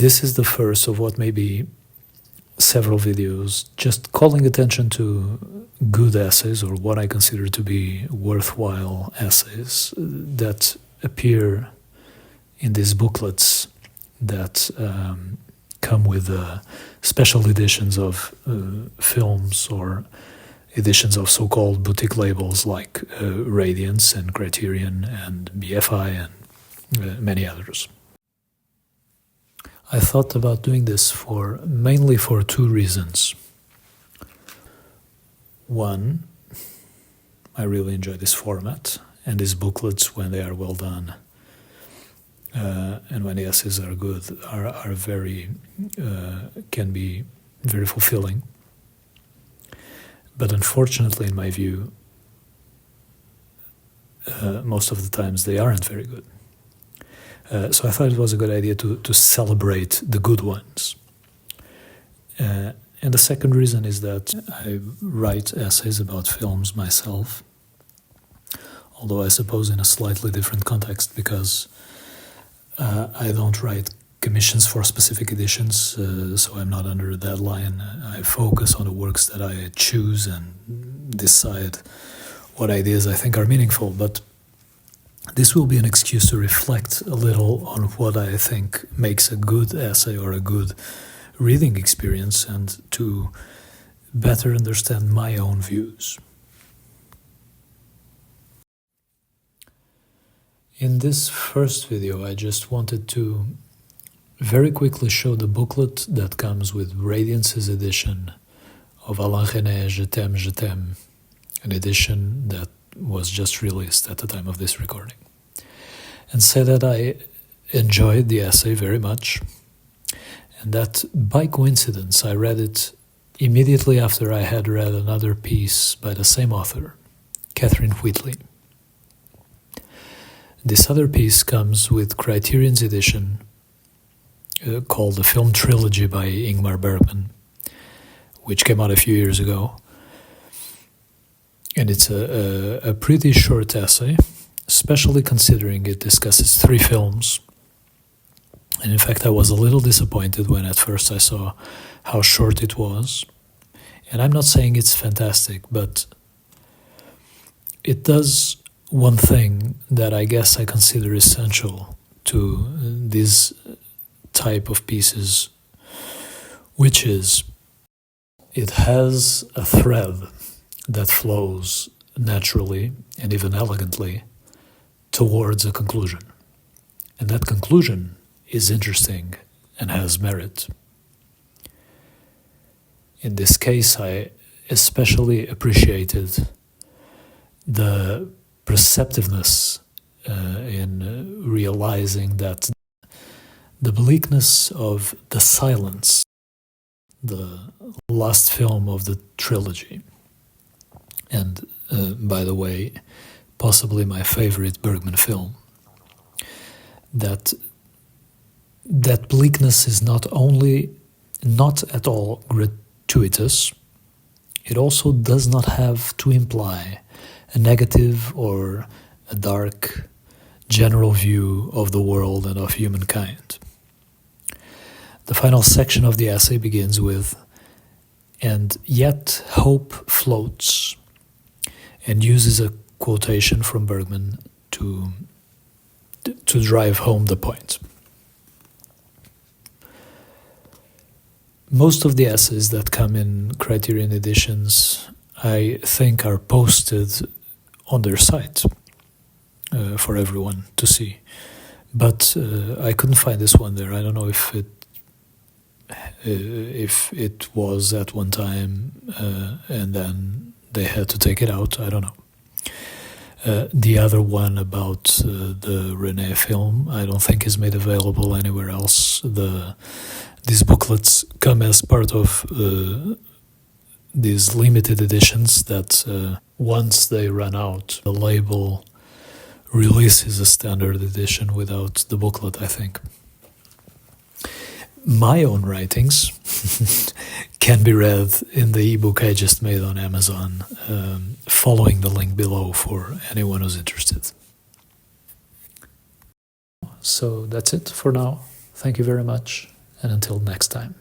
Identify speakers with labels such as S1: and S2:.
S1: This is the first of what may be several videos just calling attention to good essays, or what I consider to be worthwhile essays that appear in these booklets that come with special editions of films, or editions of so-called boutique labels like Radiance and Criterion and BFI and many others. I thought about doing this mainly for two reasons. One, I really enjoy this format and these booklets when they are well done, and when the essays are good, are very can be very fulfilling. But unfortunately, in my view, most of the times they aren't very good. So I thought it was a good idea to celebrate the good ones. And the second reason is that I write essays about films myself, although I suppose in a slightly different context, because I don't write commissions for specific editions, so I'm not under a deadline. I focus on the works that I choose and decide what ideas I think are meaningful, but this will be an excuse to reflect a little on what I think makes a good essay or a good reading experience, and to better understand my own views. In this first video, I just wanted to very quickly show the booklet that comes with Radiance's edition of Alain René, Je t'aime, an edition that was just released at the time of this recording, and say that I enjoyed the essay very much, and that by coincidence I read it immediately after I had read another piece by the same author, Catherine Wheatley. This other piece comes with Criterion's edition called the Film Trilogy by Ingmar Bergman, which came out a few years ago. And it's a pretty short essay, especially considering it discusses 3 films. And in fact, I was a little disappointed when at first I saw how short it was. And I'm not saying it's fantastic, but it does one thing that I guess I consider essential to this type of pieces, which is it has a thread that flows naturally and even elegantly towards a conclusion. And that conclusion is interesting and has merit. In this case, I especially appreciated the perceptiveness in realizing that the bleakness of The Silence, the last film of the trilogy, and by the way, possibly my favorite Bergman film, that bleakness is not at all gratuitous, it also does not have to imply a negative or a dark general view of the world and of humankind. The final section of the essay begins with, "And yet hope floats," and uses a quotation from Bergman to drive home the point. Most of the essays that come in Criterion editions, I think, are posted on their site for everyone to see. But I couldn't find this one there. I don't know if it was at one time and then they had to take it out. I don't know. The other one about the René film, I don't think is made available anywhere else. These booklets come as part of these limited editions that once they run out, the label releases a standard edition without the booklet, I think. My own writings can be read in the ebook I just made on Amazon, following the link below for anyone who's interested. So that's it for now. Thank you very much, And until next time.